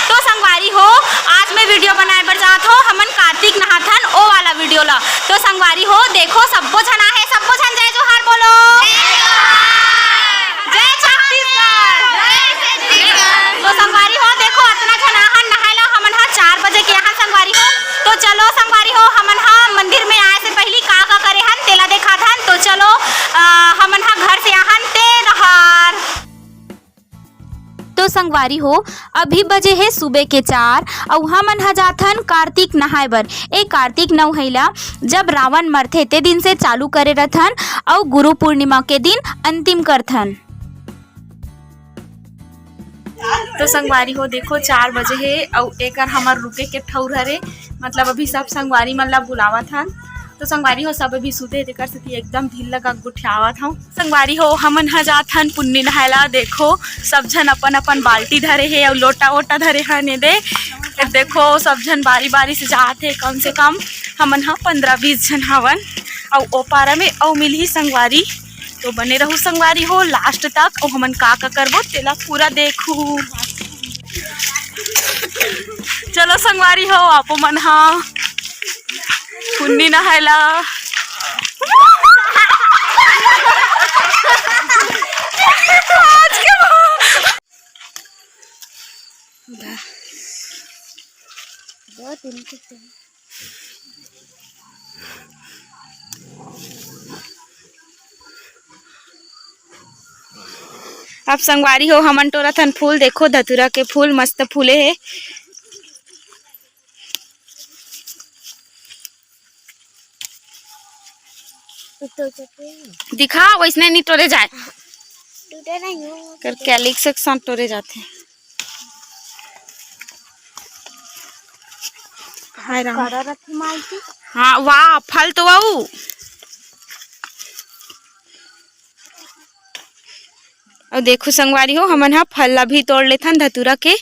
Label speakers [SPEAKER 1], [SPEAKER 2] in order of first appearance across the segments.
[SPEAKER 1] तो संगवारी हो आज मैं वीडियो बनाए बर जात हो हमन कार्तिक नहाथन ओ वाला वीडियो ला। तो संगवारी हो देखो सब्बो झना है, सब्बो झन जय जोहार बोलो। जय छत्तीसगढ़। तो संगवारी हो देखो इतना झना हन नहायला हमन हा 4 बजे के यहाँ संगवारी हो। तो चलो संगवारी हो हमन हा मंदिर में आए से पहले का करे हन तेला देखा हन। तो चलो हमन हा घर से आहन ते नहार। तो संगवारी हो अभी बजे है सुबह के 4 और हमन हा जाथन कार्तिक नहाए बर। ए कार्तिक नौहैला जब रावण मरथे ते दिन से चालू करे रहथन और गुरु पूर्णिमा के दिन अंतिम करथन। तो संगवारी हो देखो 4 बजे है और एक हमार रुके के ठौर हरे, मतलब अभी सब संगवारी मन ला बुलावत हन। तो संगवारी हो सब अभी सुते तेकर सेती एकदम ढील लगा गुठियावत हूँ। संगवारी हो हमन हा जात हन पुन्नी नहायला। देखो सब झन अपन अपन बाल्टी धरे है और लोटा वोटा धरे हन। दे देखो सब झन बारी बारी से जात है, कम से कम हमन हा 15-20 झन हवन और ओ पारा में औ मिलही संगवारी। तो बने रहू संगवारी हो लास्ट तक और हमन का करबो तेला पूरा देखू। चलो संगवारी हो आप मन हा पुन्नी नहायला। अब संगवारी हो हमन टोरथन फूल। देखो धतूरा के फूल मस्त फूले है। दिखा वैसने नहीं टोरे जाए कर कैलिक से साथ टोरे जाते। हाँ वाह फल तो आऊ। और देखो संगवारी हो हमन हा फल ला भी तोड़ लेथन धतूरा के।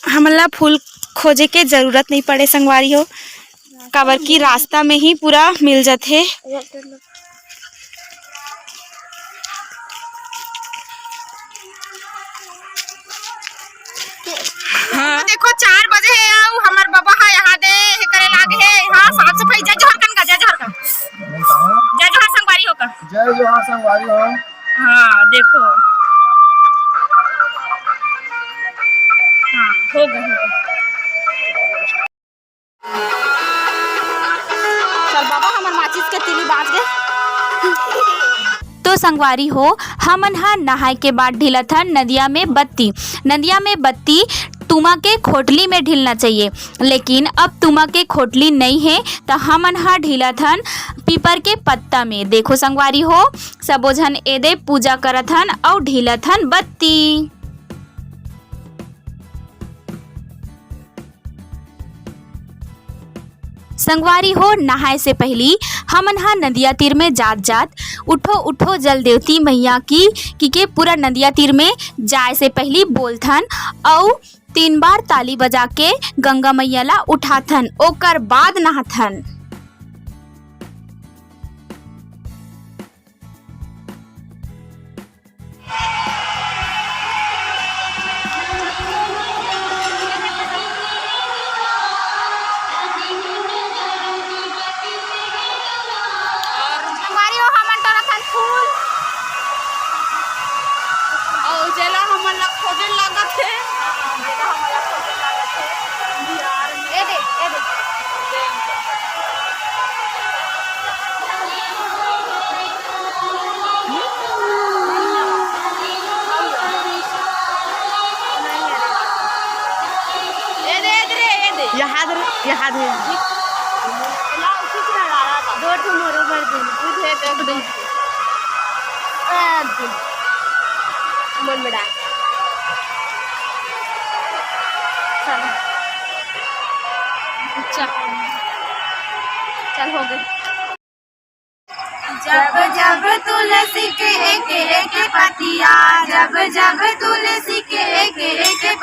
[SPEAKER 1] हमन ला फूल खोजे के जरूरत नहीं पड़े संगवारी हो, काबर की रास्ता में ही पूरा मिल जाते। हाँ। देखो 4 बजे है आऊ हमार बाबा हा यहाँ दे करे लागे है। हाँ साफ सफाई जय जोहर कन का जय जोहर का जय जोहर संगवारी हो का
[SPEAKER 2] जय जोहर संगवारी हो।
[SPEAKER 1] हाँ देखो हाँ हो गए। चल बाबा हमार माचिस के तिली बाज गए। तो संगवारी हो हमन हा नहाए के बाद ढिलथन नदिया में बत्ती। नदिया में बत्ती तुमा के खोटली में ढिलना चाहिए, लेकिन अब तुमा के खोटली नहीं है तो हमन हा ढिलथन पीपर के पत्ता में। देखो संगवारी हो सबो झन एदे पूजा करथन और ढिलथन बत्ती। संगवारी हो नहाए से पहली हमन हा नदिया तीर में जात उठो उठो जल देवती मैया की के पूरा नदिया तीर में जाए से पहली बोलथन और 3 बार ताली बजा के गंगा मैया ला उठाथन ओकर बाद नहाथन। यहाँ दे दो ठुमरो भर दिन उठे तक दो मन बड़ा चल चल हो गई। जब जब तुलसी के एक पतिया, जब जब तुलसी के एक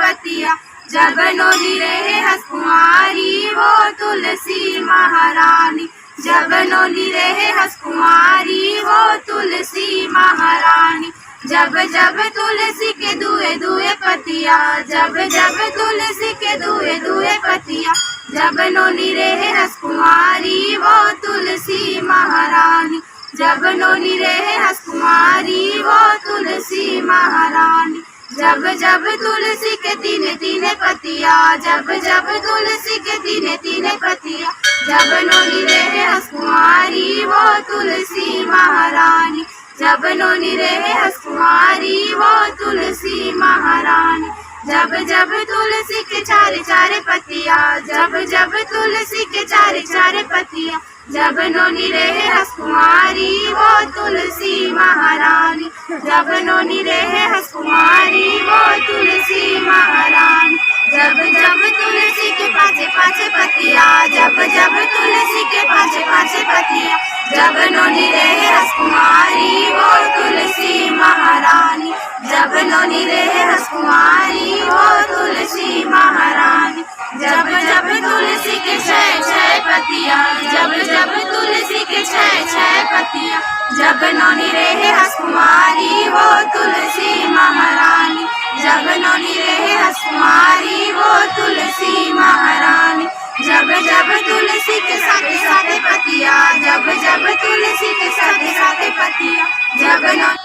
[SPEAKER 1] पतिया, जब नोली रहे हंसकुमारी हो तुलसी महारानी, जब नोली रहे हंसकुमारी हो तुलसी महारानी। जब जब तुलसी के दुए दुए पतिया, जब जब तुलसी के दुए दुए पतिया, जब नोनी रहे हंसकुमारी वो तुलसी महारानी, जब नोनी रहे हंसकुमारी वो तुलसी महारानी। जब जब तुलसी के तीने तीने पतिया, जब जब तुलसी के तीने तीने पतिया, जब नोनी रहे हंसकुमारी वो तुलसी महारानी, जब नोनी रहे हंसकुमारी वो तुलसी महारानी। जब जब तुलसी के चारे चारे पतिया, जब जब तुलसी के चारे चारे पतिया, जब नोनी रहे हंसकुमारी वो तुलसी महारानी, जब नोनी रहे हंसकुमारी वो तुलसी महारानी। जब जब तुलसी के पाछे पाछे पतिया, जब जब तुलसी के पाछे पाछे पतिया, जब नोनी रहे हंसकुमारी वो तुलसी महारानी, जब नोनी रहे हंसकुमारी वो तुलसी महारानी। जब जब तुलसी के छह छह पतिया, जब जब तुलसी के छह छह पतिया, जब नोनी रहे हंसकुमारी वो तुलसी महारानी, जब नोनी रहे हंसकुमारी वो तुलसी महारानी। जब जब तुलसी के साथे साथे पतिया, जब जब तुलसी के साथे साथे पतिया, जब नोनी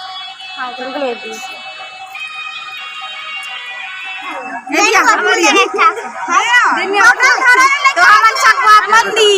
[SPEAKER 1] तो हमन सकवा मंदी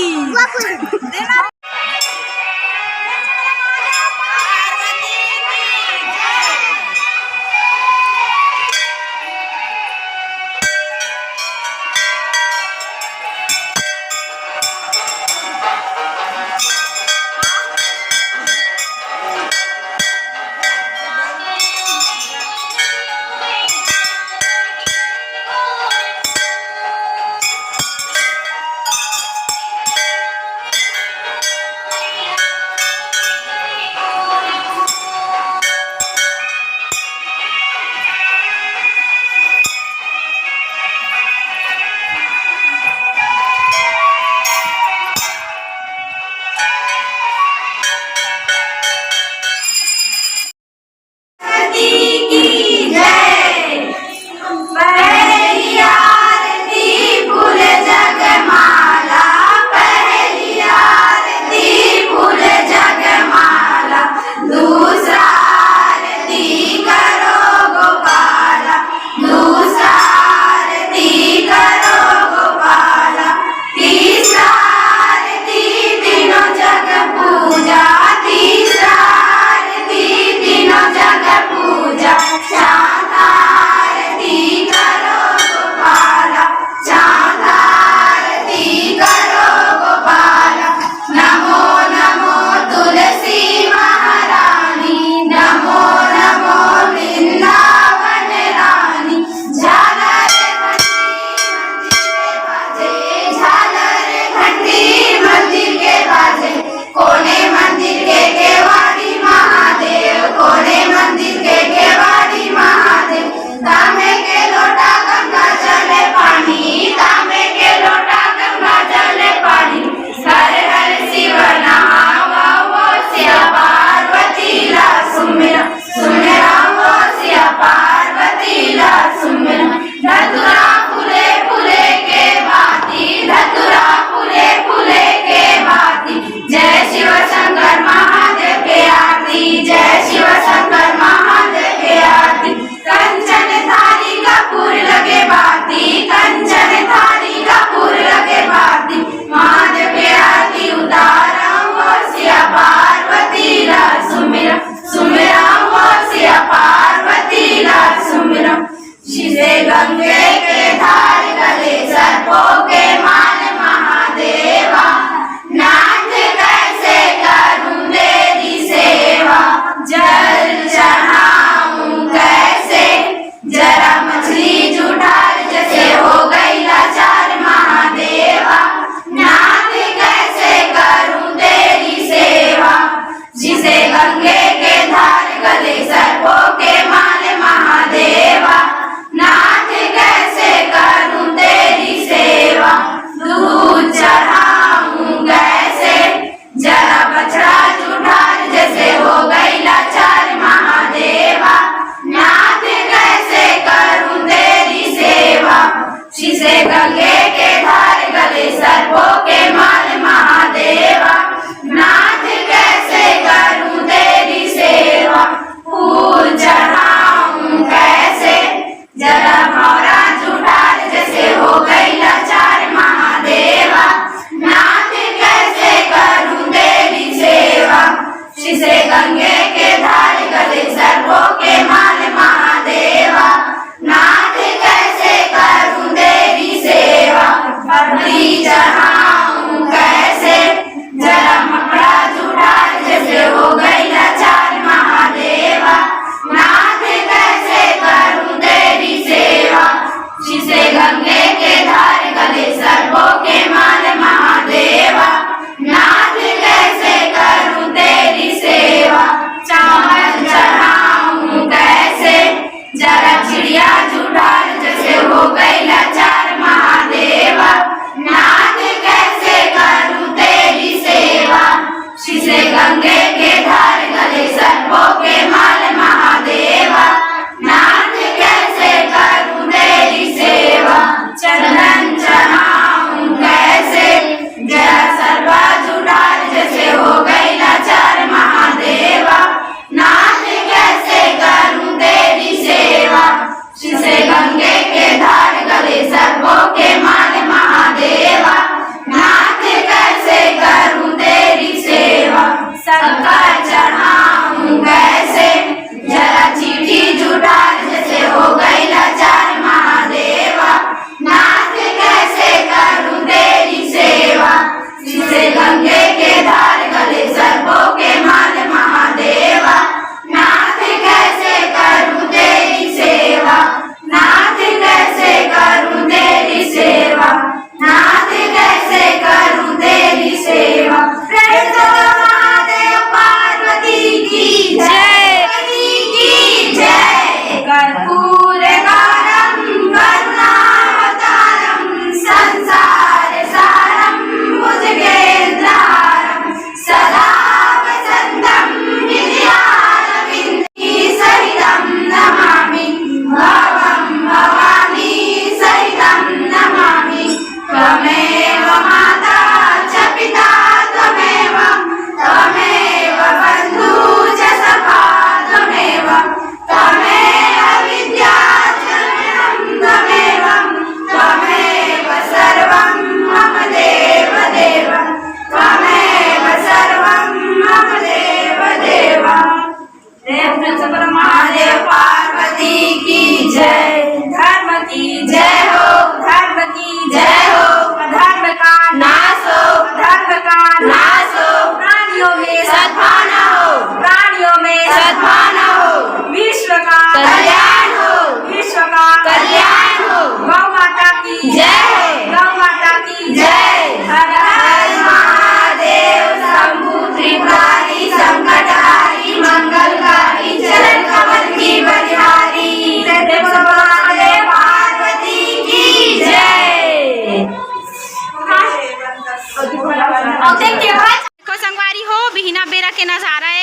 [SPEAKER 1] के नजारा है।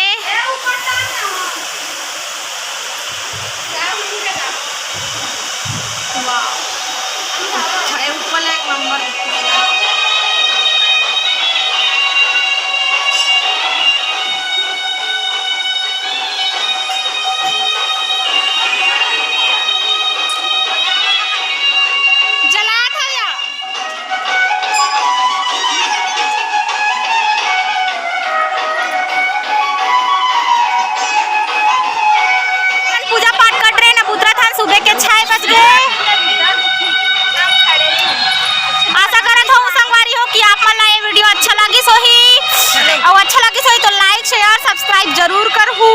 [SPEAKER 1] ऊपर एक नंबर सुबह के 6 बज गए। आशा करत हूँ संगवारी हो कि आप मन ये वीडियो अच्छा लगी सोही और अच्छा लगी सोही तो लाइक शेयर सब्सक्राइब जरूर करहू।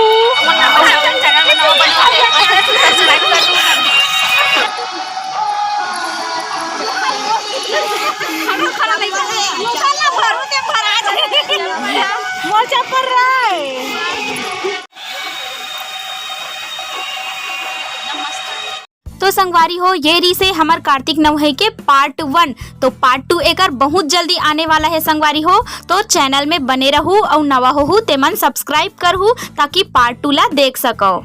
[SPEAKER 1] तो संगवारी हो ये री से हमार कार्तिक नवहई के पार्ट 1 तो पार्ट 2 एकर बहुत जल्दी आने वाला है संगवारी हो। तो चैनल में बने रहू और नवा हो ते मन सब्सक्राइब करहू ताकि पार्ट 2 ला देख सको।